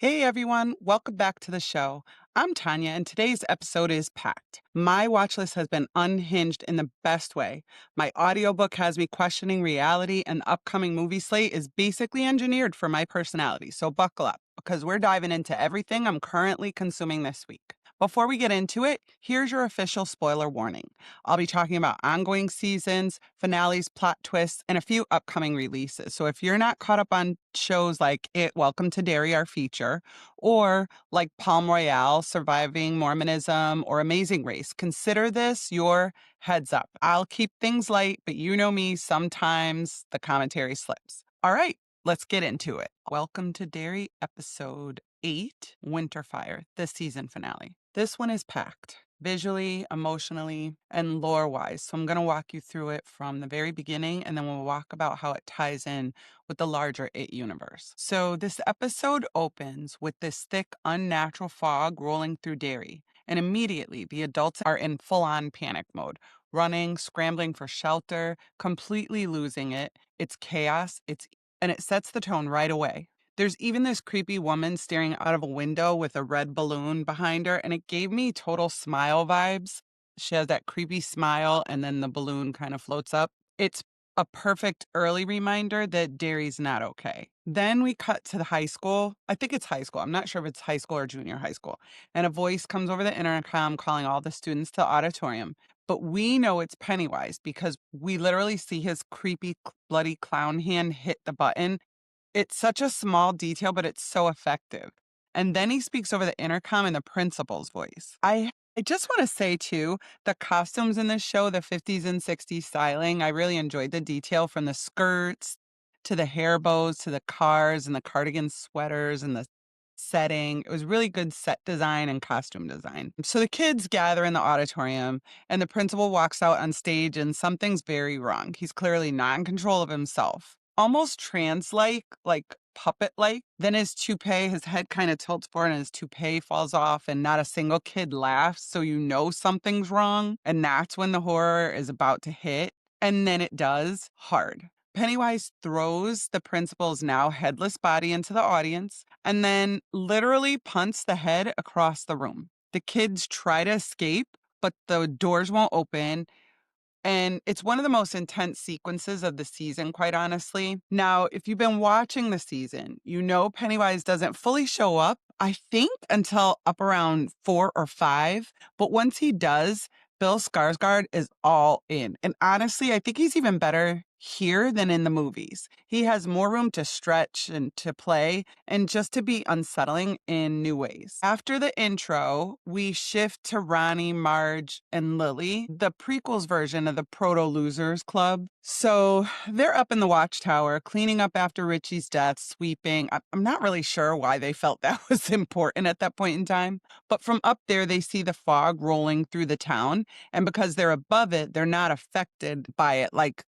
Hey everyone, welcome back to the show. I'm Tanya, and today's episode is packed. My watch list has been unhinged in the best way. My audiobook has me questioning reality, and the upcoming movie slate is basically engineered for my personality. So buckle up, because we're diving into everything I'm currently consuming this week. Before we get into it, here's your official spoiler warning. I'll be talking about ongoing seasons, finales, plot twists, and a few upcoming releases. So if you're not caught up on shows like Welcome to Derry, our feature, or like Palm Royale, Surviving Mormonism, or Amazing Race, consider this your heads up. I'll keep things light, but you know me, sometimes the commentary slips. All right, let's get into it. Welcome to Derry, episode 8, Winterfire, the season finale. This one is packed visually, emotionally, and lore wise. So I'm going to walk you through it from the very beginning, and then we'll walk about how it ties in with the larger It universe. So this episode opens with this thick, unnatural fog rolling through Derry. And immediately, the adults are in full-on panic mode, running, scrambling for shelter, completely losing it. It's chaos, and it sets the tone right away. There's even this creepy woman staring out of a window with a red balloon behind her, and it gave me total Smile vibes. She has that creepy smile, and then the balloon kind of floats up. It's a perfect early reminder that Derry's not okay. Then we cut to the high school. I think it's high school. I'm not sure if it's high school or junior high school. And a voice comes over the intercom calling all the students to the auditorium. But we know it's Pennywise because we literally see his creepy, bloody clown hand hit the button. It's such a small detail, but it's so effective. And then he speaks over the intercom in the principal's voice. I just want to say, too, the costumes in this show, the 50s and 60s styling, I really enjoyed the detail from the skirts to the hair bows to the cars and the cardigan sweaters and the setting. It was really good set design and costume design. So the kids gather in the auditorium, and the principal walks out on stage, and something's very wrong. He's clearly not in control of himself, almost trance-like, like puppet-like. Then his head kind of tilts forward and his toupee falls off, and not a single kid laughs, so you know something's wrong. And that's when the horror is about to hit. And then it does, hard. Pennywise throws the principal's now headless body into the audience and then literally punts the head across the room. The kids try to escape, but the doors won't open. And it's one of the most intense sequences of the season, quite honestly. Now, if you've been watching the season, you know Pennywise doesn't fully show up, I think, until up around 4 or 5. But once he does, Bill Skarsgård is all in. And honestly, I think he's even better here than in the movies. He has more room to stretch and to play and just to be unsettling in new ways. After the intro, we shift to Ronnie, Marge, and Lily, the prequels version of the Proto Losers Club. So they're up in the watchtower, cleaning up after Richie's death, sweeping. I'm not really sure why they felt that was important at that point in time. But from up there, they see the fog rolling through the town. And because they're above it, they're not affected by it like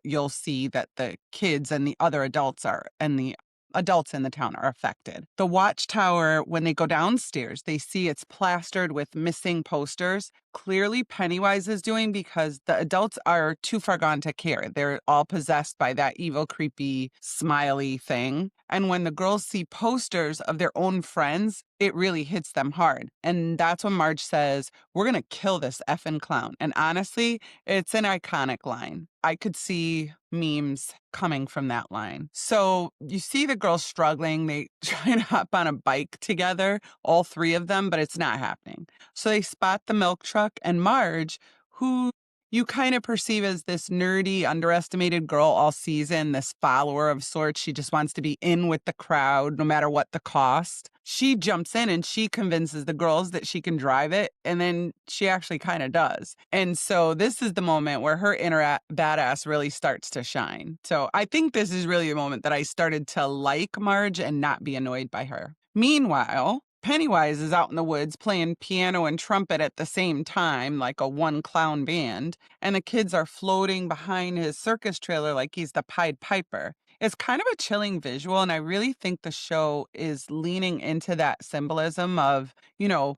you'll see that the kids and the other adults are, and the adults in the town are affected. The watchtower, when they go downstairs, they see it's plastered with missing posters. Clearly Pennywise is doing, because the adults are too far gone to care. They're all possessed by that evil, creepy, smiley thing. And when the girls see posters of their own friends, it really hits them hard. And that's when Marge says, "We're going to kill this effing clown." And honestly, it's an iconic line. I could see memes coming from that line. So you see the girls struggling. They try to hop on a bike together, all three of them, but it's not happening. So they spot the milk truck, and Marge, who you kind of perceive as this nerdy, underestimated girl all season, this follower of sorts. She just wants to be in with the crowd no matter what the cost. She jumps in and she convinces the girls that she can drive it. And then she actually kind of does. And so this is the moment where her inner badass really starts to shine. So I think this is really a moment that I started to like Marge and not be annoyed by her. Meanwhile, Pennywise is out in the woods playing piano and trumpet at the same time, like a one clown band, and the kids are floating behind his circus trailer like he's the Pied Piper. It's kind of a chilling visual, and I really think the show is leaning into that symbolism of,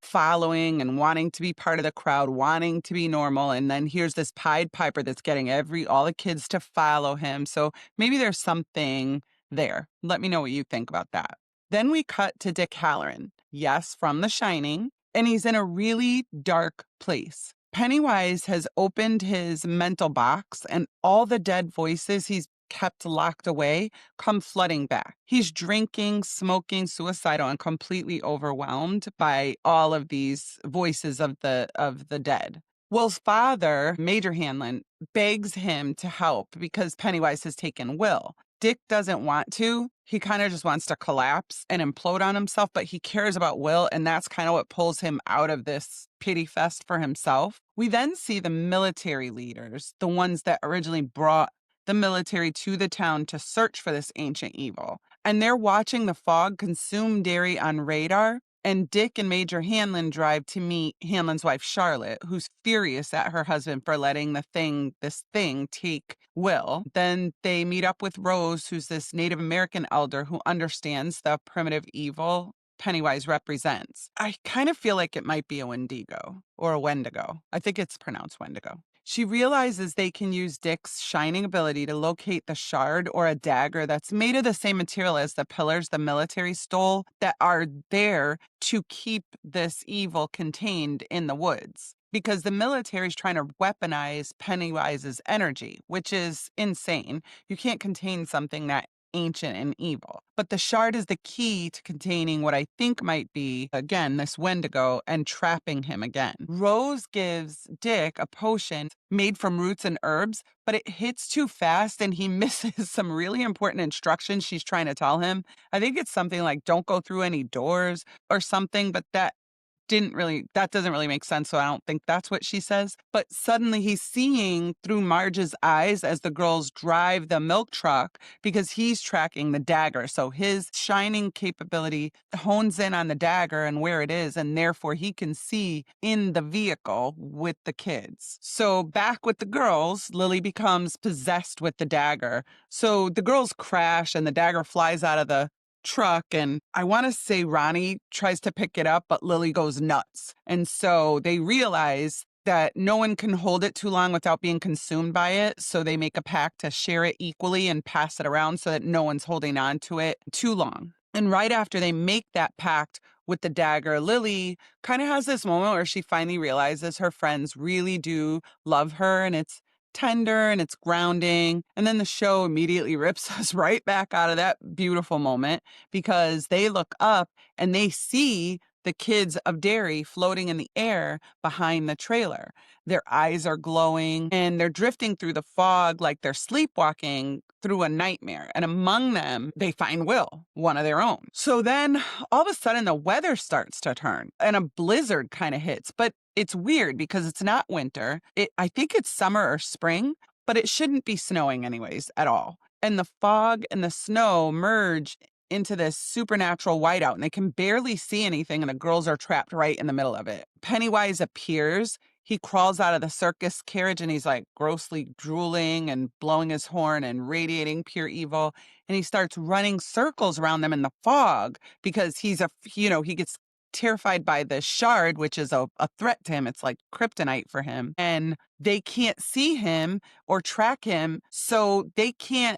following and wanting to be part of the crowd, wanting to be normal, and then here's this Pied Piper that's getting all the kids to follow him. So maybe there's something there. Let me know what you think about that. Then we cut to Dick Halloran. Yes, from The Shining. And he's in a really dark place. Pennywise has opened his mental box, and all the dead voices he's kept locked away come flooding back. He's drinking, smoking, suicidal, and completely overwhelmed by all of these voices of the dead. Will's father, Major Hanlon, begs him to help because Pennywise has taken Will. Dick doesn't want to. He kind of just wants to collapse and implode on himself, but he cares about Will, and that's kind of what pulls him out of this pity fest for himself. We then see the military leaders, the ones that originally brought the military to the town to search for this ancient evil. And they're watching the fog consume Derry on radar. And Dick and Major Hanlon drive to meet Hanlon's wife, Charlotte, who's furious at her husband for letting this thing take Will. Then they meet up with Rose, who's this Native American elder who understands the primitive evil Pennywise represents. I kind of feel like it might be a Wendigo or a Wendigo. I think it's pronounced Wendigo. She realizes they can use Dick's shining ability to locate the shard or a dagger that's made of the same material as the pillars the military stole that are there to keep this evil contained in the woods. Because the military is trying to weaponize Pennywise's energy, which is insane. You can't contain something that ancient and evil. But the shard is the key to containing what I think might be, again, this Wendigo and trapping him again. Rose gives Dick a potion made from roots and herbs, but it hits too fast and he misses some really important instructions she's trying to tell him. I think it's something like don't go through any doors or something, but that doesn't really make sense, so I don't think that's what she says. But suddenly he's seeing through Marge's eyes as the girls drive the milk truck because he's tracking the dagger. So his shining capability hones in on the dagger and where it is, and therefore he can see in the vehicle with the kids. So back with the girls, Lily becomes possessed with the dagger. So the girls crash and the dagger flies out of the truck, and I want to say Ronnie tries to pick it up, but Lily goes nuts. And so they realize that no one can hold it too long without being consumed by it. So they make a pact to share it equally and pass it around so that no one's holding on to it too long. And right after they make that pact with the dagger, Lily kind of has this moment where she finally realizes her friends really do love her, and it's tender and it's grounding. And then the show immediately rips us right back out of that beautiful moment because they look up and they see the kids of Derry floating in the air behind the trailer. Their eyes are glowing and they're drifting through the fog like they're sleepwalking through a nightmare. And among them, they find Will, one of their own. So then all of a sudden the weather starts to turn and a blizzard kind of hits. But it's weird because it's not winter. I think it's summer or spring, but it shouldn't be snowing anyways at all. And the fog and the snow merge into this supernatural whiteout, and they can barely see anything, and the girls are trapped right in the middle of it. Pennywise appears. He crawls out of the circus carriage, and he's like grossly drooling and blowing his horn and radiating pure evil. And he starts running circles around them in the fog because he gets terrified by the shard, which is a threat to him. It's like kryptonite for him. And they can't see him or track him, so they can't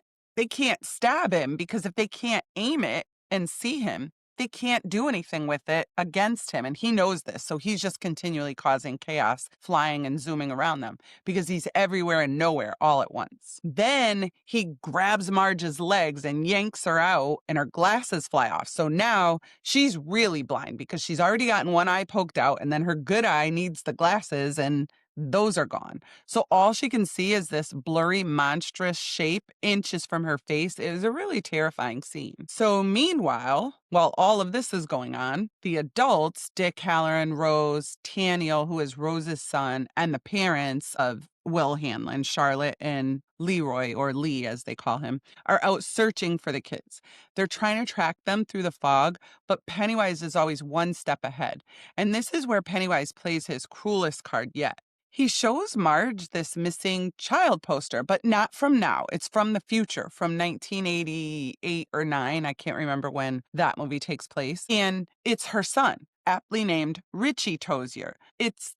stab him because if they can't aim it and see him, they can't do anything with it against him. And he knows this. So he's just continually causing chaos, flying and zooming around them because he's everywhere and nowhere all at once. Then he grabs Marge's legs and yanks her out and her glasses fly off. So now she's really blind because she's already gotten one eye poked out and then her good eye needs the glasses and those are gone. So all she can see is this blurry, monstrous shape inches from her face. It is a really terrifying scene. So meanwhile, while all of this is going on, the adults, Dick, Halloran, Rose, Taniel, who is Rose's son, and the parents of Will Hanlon, Charlotte and Leroy, or Lee as they call him, are out searching for the kids. They're trying to track them through the fog, but Pennywise is always one step ahead. And this is where Pennywise plays his cruelest card yet. He shows Marge this missing child poster, but not from now. It's from the future, from 1988 or 9. I can't remember when that movie takes place. And it's her son, aptly named Richie Tozier. It's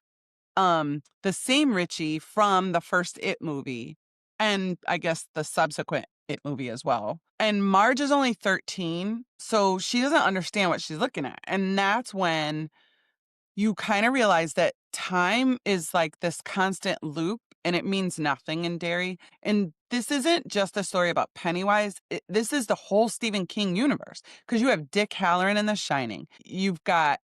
the same Richie from the first It movie and I guess the subsequent It movie as well. And Marge is only 13, so she doesn't understand what she's looking at. And that's when you kind of realize that time is like this constant loop and it means nothing in Derry. And this isn't just a story about Pennywise. This is the whole Stephen King universe because you have Dick Halloran in The Shining. You've got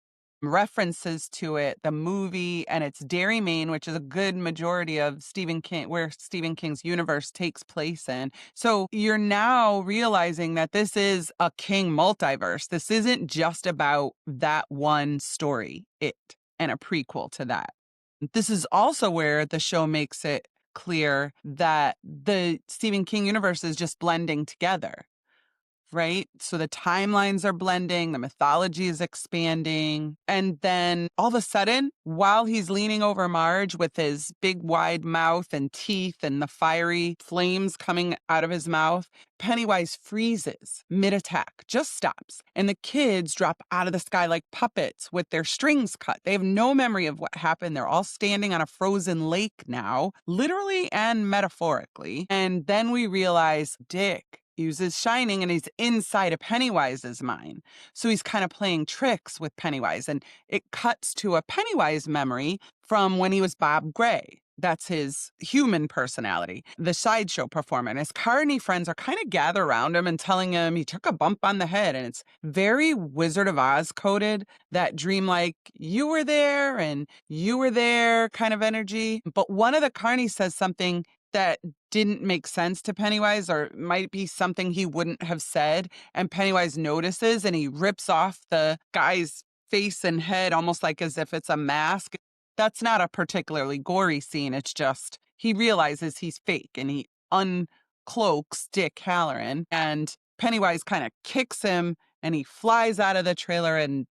references to it, the movie, and it's Derry, Maine, which is a good majority of Stephen King, where Stephen King's universe takes place in. So you're now realizing that this is a King multiverse. This isn't just about that one story, and a prequel to that. This is also where the show makes it clear that the Stephen King universe is just blending together. Right? So the timelines are blending, the mythology is expanding. And then all of a sudden, while he's leaning over Marge with his big wide mouth and teeth and the fiery flames coming out of his mouth, Pennywise freezes mid-attack, just stops. And the kids drop out of the sky like puppets with their strings cut. They have no memory of what happened. They're all standing on a frozen lake now, literally and metaphorically. And then we realize Dick uses Shining and he's inside of Pennywise's mind. So he's kind of playing tricks with Pennywise. And it cuts to a Pennywise memory from when he was Bob Gray. That's his human personality, the sideshow performer. And his carny friends are kind of gather around him and telling him he took a bump on the head. And it's very Wizard of Oz coded, that dreamlike, you were there and you were there kind of energy. But one of the carnies says something that didn't make sense to Pennywise, or might be something he wouldn't have said. And Pennywise notices and he rips off the guy's face and head almost like as if it's a mask. That's not a particularly gory scene. It's just he realizes he's fake and he uncloaks Dick Halloran, and Pennywise kind of kicks him and he flies out of the trailer, and,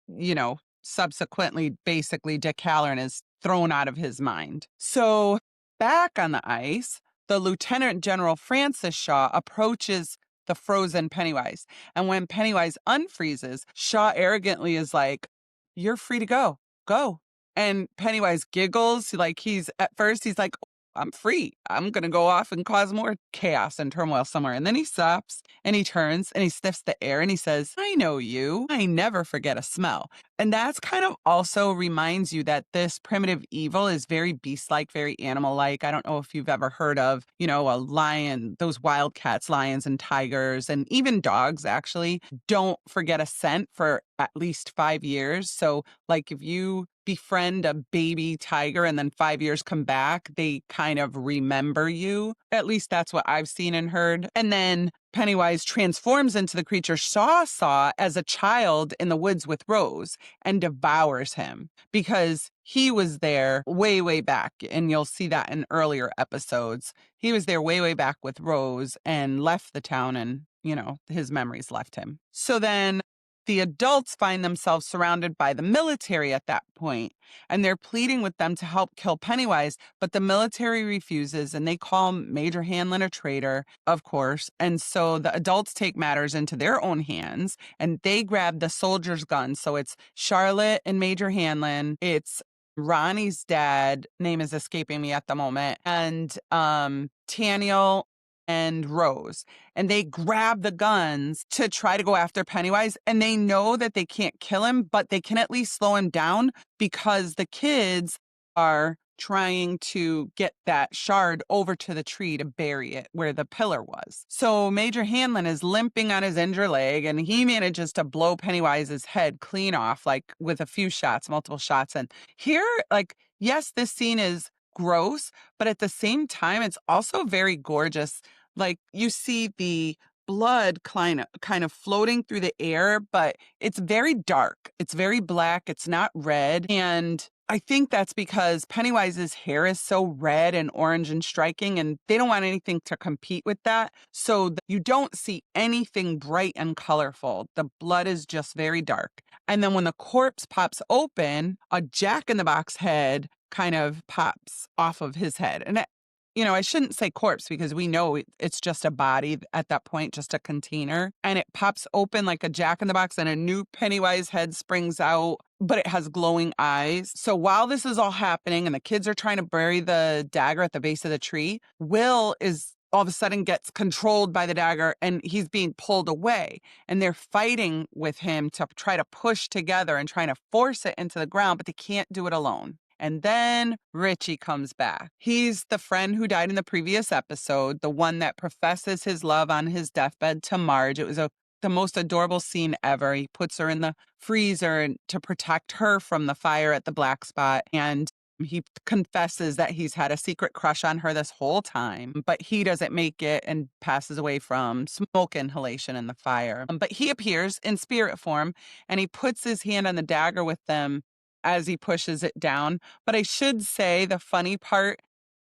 subsequently, basically Dick Halloran is thrown out of his mind. So back on the ice, the Lieutenant General Francis Shaw approaches the frozen Pennywise. And when Pennywise unfreezes, Shaw arrogantly is like, you're free to go. Go. And Pennywise giggles. Like at first he's like, I'm free. I'm going to go off and cause more chaos and turmoil somewhere. And then he stops and he turns and he sniffs the air and he says, I know you. I never forget a smell. And that's kind of also reminds you that this primitive evil is very beast-like, very animal-like. I don't know if you've ever heard of, a lion, those wildcats, lions and tigers, and even dogs actually don't forget a scent for at least 5 years. So like if you befriend a baby tiger and then 5 years come back, they kind of remember you. At least that's what I've seen and heard. And then Pennywise transforms into the creature Shaw saw as a child in the woods with Rose and devours him because he was there way, way back. And you'll see that in earlier episodes. He was there way, way back with Rose and left the town, and, his memories left him. So then the adults find themselves surrounded by the military at that point, and they're pleading with them to help kill Pennywise, but the military refuses, and they call Major Hanlon a traitor, of course. And so the adults take matters into their own hands, and they grab the soldiers' guns. So it's Charlotte and Major Hanlon. It's Ronnie's dad, name is escaping me at the moment, and Taniel and Rose, and they grab the guns to try to go after Pennywise, and they know that they can't kill him, but they can at least slow him down because the kids are trying to get that shard over to the tree to bury it where the pillar was. So Major Hanlon is limping on his injured leg, and he manages to blow Pennywise's head clean off, like with a few shots, multiple shots. And here, yes, this scene is gross, but at the same time, it's also very gorgeous. Like you see the blood kind of floating through the air, but it's very dark. It's very black. It's not red. And I think that's because Pennywise's hair is so red and orange and striking, and they don't want anything to compete with that. So you don't see anything bright and colorful. The blood is just very dark. And then when the corpse pops open, a jack-in-the-box head kind of pops off of his head. And I shouldn't say corpse because we know it's just a body at that point, just a container. And it pops open like a jack-in-the-box and a new Pennywise head springs out, but it has glowing eyes. So while this is all happening and the kids are trying to bury the dagger at the base of the tree, Will is all of a sudden gets controlled by the dagger and he's being pulled away. And they're fighting with him to try to push together and trying to force it into the ground, but they can't do it alone. And then Richie comes back. He's the friend who died in the previous episode, the one that professes his love on his deathbed to Marge. It was the most adorable scene ever. He puts her in the freezer to protect her from the fire at the black spot. And he confesses that he's had a secret crush on her this whole time, but he doesn't make it and passes away from smoke inhalation in the fire. But he appears in spirit form and he puts his hand on the dagger with them as he pushes it down. But I should say the funny part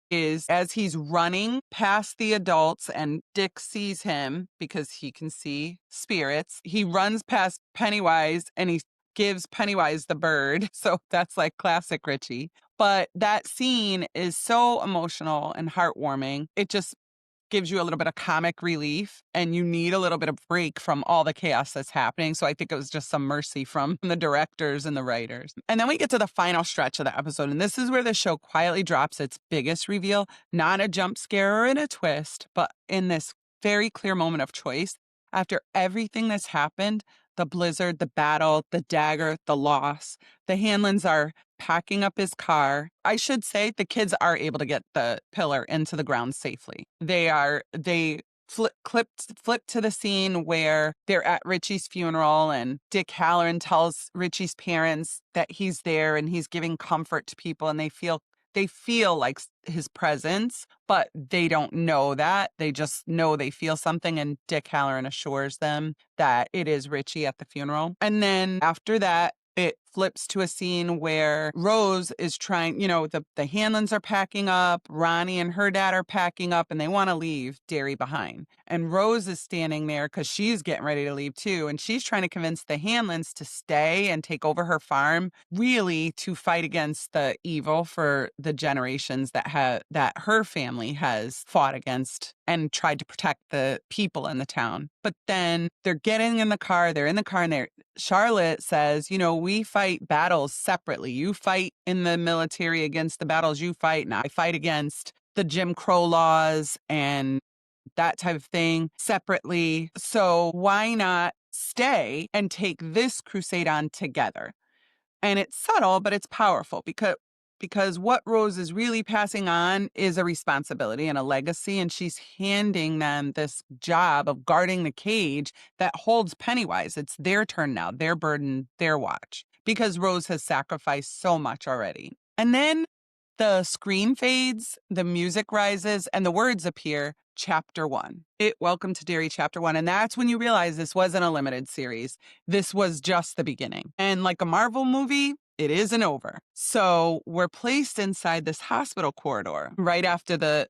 is as he's running past the adults and Dick sees him because he can see spirits, he runs past Pennywise and he gives Pennywise the bird. So that's like classic Richie. But that scene is so emotional and heartwarming. It just gives you a little bit of comic relief and you need a little bit of break from all the chaos that's happening. So I think it was just some mercy from the directors and the writers. And then we get to the final stretch of the episode. And this is where the show quietly drops its biggest reveal, not a jump scare or in a twist, but in this very clear moment of choice. After everything that's happened, the blizzard, the battle, the dagger, the loss, the Hanlons are packing up his car. I should say the kids are able to get the pillar into the ground safely. They flip to the scene where they're at Richie's funeral and Dick Halloran tells Richie's parents that he's there and he's giving comfort to people and they feel like his presence, but they don't know that. They just know they feel something. And Dick Halloran assures them that it is Richie at the funeral. And then after that, it flips to a scene where Rose is trying, the Hanlons are packing up, Ronnie and her dad are packing up, and they want to leave Derry behind. And Rose is standing there because she's getting ready to leave too. And she's trying to convince the Hanlons to stay and take over her farm, really to fight against the evil for the generations that her family has fought against and tried to protect the people in the town. But then they're getting in the car, and Charlotte says, we fight battles separately. You fight in the military against the battles you fight, and I fight against the Jim Crow laws and that type of thing separately. So why not stay and take this crusade on together? And it's subtle, but it's powerful because what Rose is really passing on is a responsibility and a legacy, and she's handing them this job of guarding the cage that holds Pennywise. It's their turn now, their burden, their watch, because Rose has sacrificed so much already. And then the screen fades, the music rises, and the words appear, Chapter 1. Welcome to Derry, Chapter 1. And that's when you realize this wasn't a limited series. This was just the beginning. And like a Marvel movie, it isn't over. So we're placed inside this hospital corridor right after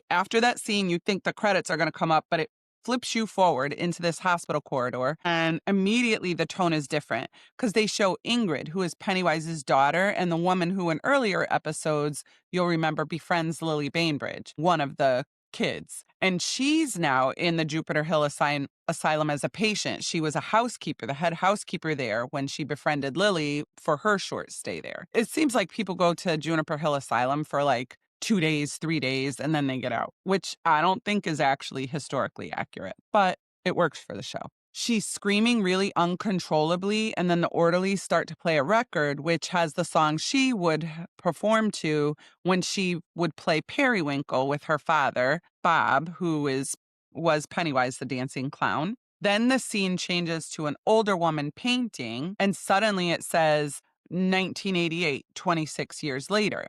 after that scene, you think the credits are going to come up, but it flips you forward into this hospital corridor. And immediately the tone is different because they show Ingrid, who is Pennywise's daughter and the woman who in earlier episodes, you'll remember befriends Lily Bainbridge, one of the kids. And she's now in the Jupiter Hill Asylum as a patient. She was a housekeeper, the head housekeeper there when she befriended Lily for her short stay there. It seems like people go to Juniper Hill Asylum for like 2 days, 3 days, and then they get out, which I don't think is actually historically accurate, but it works for the show. She's screaming really uncontrollably, and then the orderlies start to play a record, which has the song she would perform to when she would play Periwinkle with her father, Bob, who was Pennywise the dancing clown. Then the scene changes to an older woman painting, and suddenly it says 1988, 26 years later.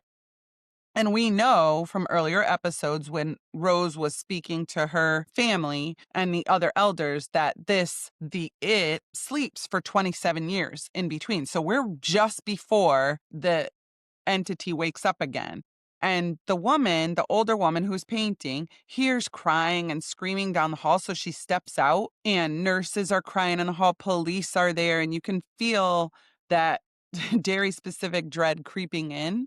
And we know from earlier episodes when Rose was speaking to her family and the other elders that it sleeps for 27 years in between. So we're just before the entity wakes up again. And the older woman who's painting, hears crying and screaming down the hall. So she steps out and nurses are crying in the hall. Police are there. And you can feel that Derry specific dread creeping in.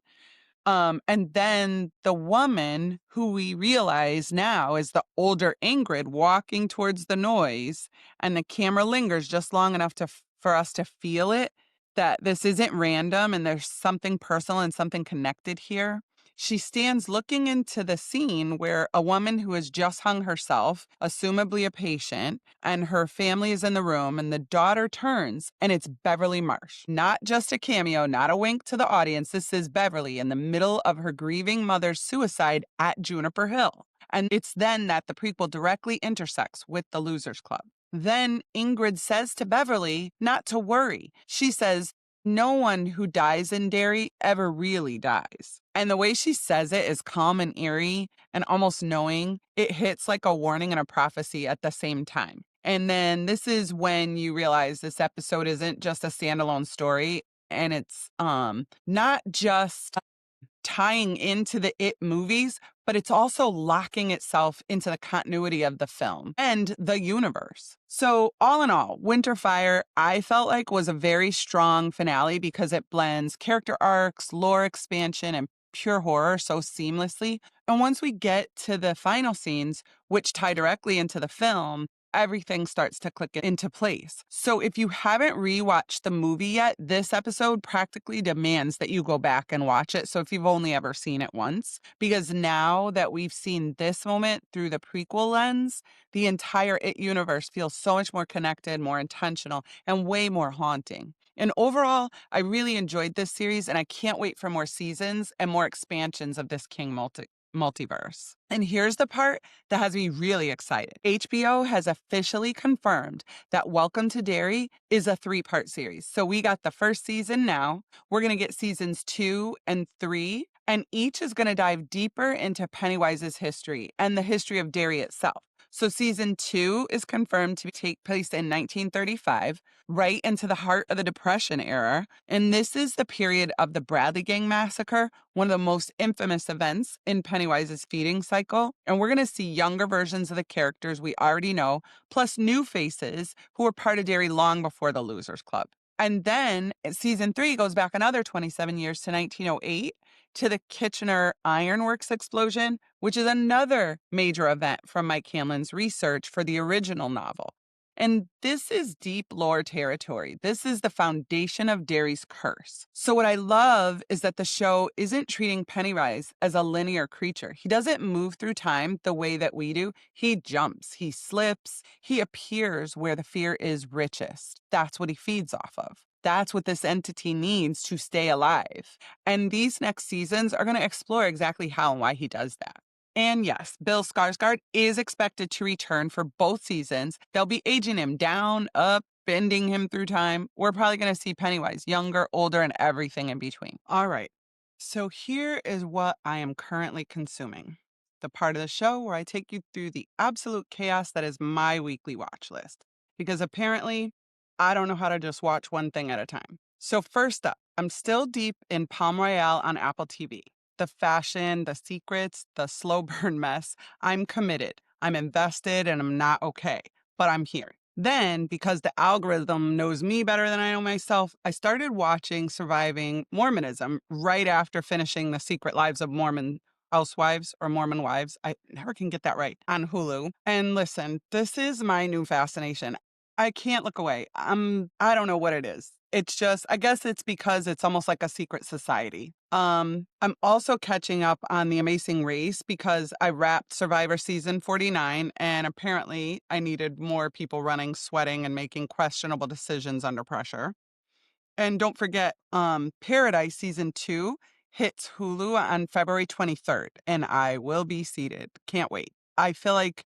And then the woman who we realize now is the older Ingrid walking towards the noise, and the camera lingers just long enough for us to feel it, that this isn't random and there's something personal and something connected here. She stands looking into the scene where a woman who has just hung herself, assumably a patient, and her family is in the room, and the daughter turns, and it's Beverly Marsh. Not just a cameo, not a wink to the audience. This is Beverly in the middle of her grieving mother's suicide at Juniper Hill. And it's then that the prequel directly intersects with the Losers Club. Then Ingrid says to Beverly not to worry. She says, no one who dies in Derry ever really dies. And the way she says it is calm and eerie and almost knowing. It hits like a warning and a prophecy at the same time. And then this is when you realize this episode isn't just a standalone story, and it's not just tying into the It movies, but it's also locking itself into the continuity of the film and the universe. So all in all, Winterfire, I felt like was a very strong finale because it blends character arcs, lore expansion, and pure horror so seamlessly. And once we get to the final scenes, which tie directly into the film, everything starts to click into place. So if you haven't rewatched the movie yet, this episode practically demands that you go back and watch it. So if you've only ever seen it once, because now that we've seen this moment through the prequel lens, the entire It universe feels so much more connected, more intentional, and way more haunting. And overall, I really enjoyed this series, and I can't wait for more seasons and more expansions of this King multiverse. And here's the part that has me really excited. HBO has officially confirmed that Welcome to Derry is a 3-part series. So we got the first season now. We're going to get seasons 2 and 3, and each is going to dive deeper into Pennywise's history and the history of Derry itself. So season 2 is confirmed to take place in 1935, right into the heart of the Depression era. And this is the period of the Bradley Gang Massacre, one of the most infamous events in Pennywise's feeding cycle. And we're going to see younger versions of the characters we already know, plus new faces who were part of Derry long before the Losers Club. And then season 3 goes back another 27 years to 1908 to the Kitchener Ironworks explosion, which is another major event from Mike Hamlin's research for the original novel. And this is deep lore territory. This is the foundation of Derry's curse. So what I love is that the show isn't treating Pennywise as a linear creature. He doesn't move through time the way that we do. He jumps, he slips, he appears where the fear is richest. That's what he feeds off of. That's what this entity needs to stay alive. And these next seasons are going to explore exactly how and why he does that. And yes, Bill Skarsgård is expected to return for both seasons. They'll be aging him down, up, bending him through time. We're probably going to see Pennywise younger, older, and everything in between. All right. So here is what I am currently consuming. The part of the show where I take you through the absolute chaos that is my weekly watch list. Because apparently, I don't know how to just watch one thing at a time. So first up, I'm still deep in Palm Royale on Apple TV. The fashion, the secrets, the slow burn mess. I'm committed. I'm invested, and I'm not okay, but I'm here. Then, because the algorithm knows me better than I know myself, I started watching Surviving Mormonism right after finishing The Secret Lives of Mormon Housewives or Mormon Wives. I never can get that right, on Hulu. And listen, this is my new fascination. I can't look away. I don't know what it is. It's just, I guess it's because it's almost like a secret society. I'm also catching up on The Amazing Race because I wrapped Survivor season 49, and apparently I needed more people running, sweating, and making questionable decisions under pressure. And don't forget, Paradise season 2 hits Hulu on February 23rd, and I will be seated. Can't wait. I feel like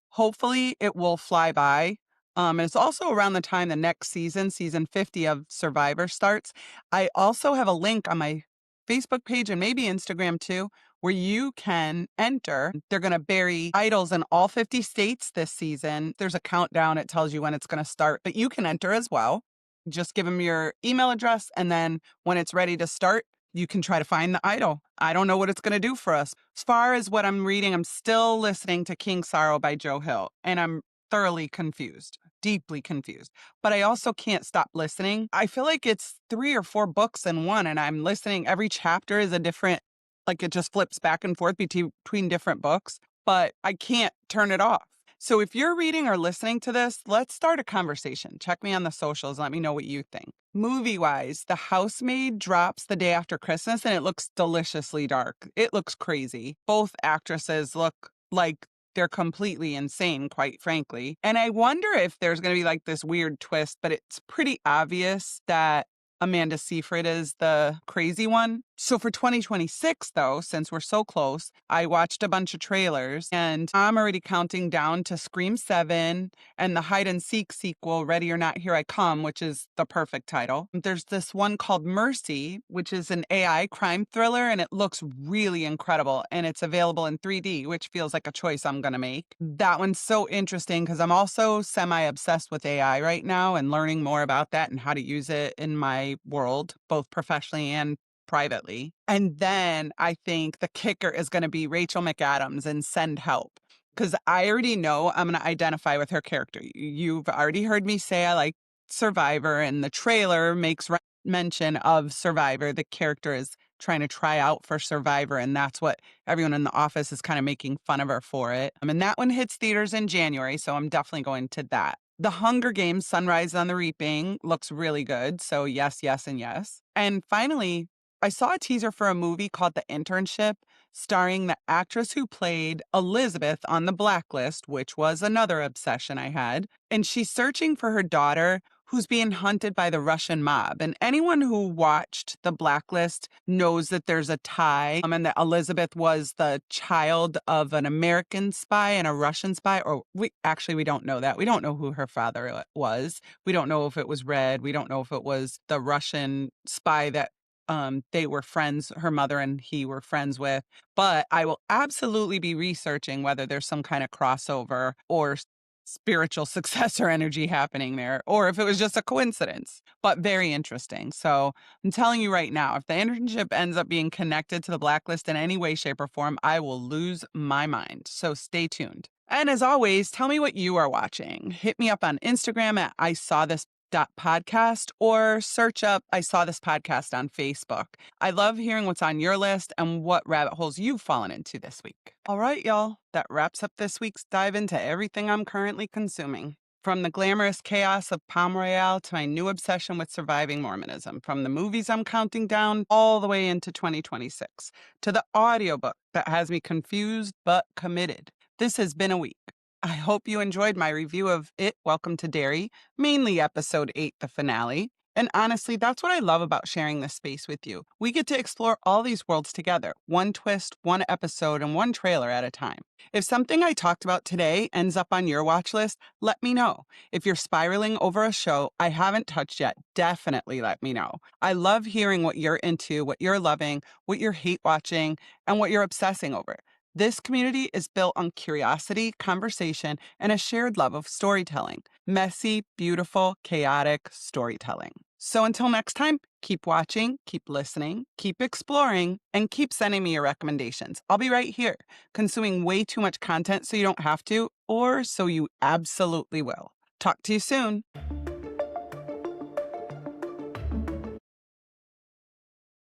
hopefully it will fly by. And it's also around the time the next season, season 50 of Survivor starts. I also have a link on my Facebook page and maybe Instagram too, where you can enter. They're going to bury idols in all 50 states this season. There's a countdown. It tells you when it's going to start, but you can enter as well. Just give them your email address, and then when it's ready to start, you can try to find the idol. I don't know what it's going to do for us. As far as what I'm reading, I'm still listening to King Sorrow by Joe Hill, and I'm thoroughly confused, deeply confused. But I also can't stop listening. I feel like it's 3 or 4 books in one, and I'm listening. Every chapter is a different, like it just flips back and forth between different books, but I can't turn it off. So if you're reading or listening to this, let's start a conversation. Check me on the socials. Let me know what you think. Movie-wise, The Housemaid drops the day after Christmas, and it looks deliciously dark. It looks crazy. Both actresses look like they're completely insane, quite frankly. And I wonder if there's gonna be, like, this weird twist, but it's pretty obvious that Amanda Seyfried is the crazy one. So for 2026, though, since we're so close, I watched a bunch of trailers, and I'm already counting down to Scream 7 and the hide and seek sequel, Ready or Not, Here I Come, which is the perfect title. There's this one called Mercy, which is an AI crime thriller, and it looks really incredible. And it's available in 3D, which feels like a choice I'm going to make. That one's so interesting because I'm also semi obsessed with AI right now and learning more about that and how to use it in my world, both professionally and privately. And then I think the kicker is going to be Rachel McAdams and Send Help. Because I already know I'm going to identify with her character. You've already heard me say I like Survivor, and the trailer makes mention of Survivor. The character is trying to try out for Survivor, and that's what everyone in the office is kind of making fun of her for it. And that one hits theaters in January, so I'm definitely going to that. The Hunger Games Sunrise on the Reaping looks really good, so yes, yes, and yes. And finally, I saw a teaser for a movie called The Internship, starring the actress who played Elizabeth on The Blacklist, which was another obsession I had. And she's searching for her daughter who's being hunted by the Russian mob. And anyone who watched The Blacklist knows that there's a tie, and that Elizabeth was the child of an American spy and a Russian spy. Or we don't know that. We don't know who her father was. We don't know if it was Red. We don't know if it was the Russian spy that they were friends, her mother and he were friends with. But I will absolutely be researching whether there's some kind of crossover or spiritual successor energy happening there, or if it was just a coincidence, but very interesting. So I'm telling you right now, if the internship ends up being connected to the Blacklist in any way, shape, or form, I will lose my mind. So stay tuned. And as always, tell me what you are watching. Hit me up on Instagram at I saw this podcast, or search up I Saw This Podcast on Facebook. I love hearing what's on your list and what rabbit holes you've fallen into this week. All right, y'all, that wraps up this week's dive into everything I'm currently consuming. From the glamorous chaos of Palm Royale to my new obsession with surviving Mormonism, from the movies I'm counting down all the way into 2026, to the audiobook that has me confused but committed. This has been a week. I hope you enjoyed my review of It, Welcome to Derry, mainly episode 8, the finale. And honestly, that's what I love about sharing this space with you. We get to explore all these worlds together, one twist, one episode, and one trailer at a time. If something I talked about today ends up on your watch list, let me know. If you're spiraling over a show I haven't touched yet, definitely let me know. I love hearing what you're into, what you're loving, what you're hate watching, and what you're obsessing over. This community is built on curiosity, conversation, and a shared love of storytelling. Messy, beautiful, chaotic storytelling. So until next time, keep watching, keep listening, keep exploring, and keep sending me your recommendations. I'll be right here, consuming way too much content so you don't have to, or so you absolutely will. Talk to you soon.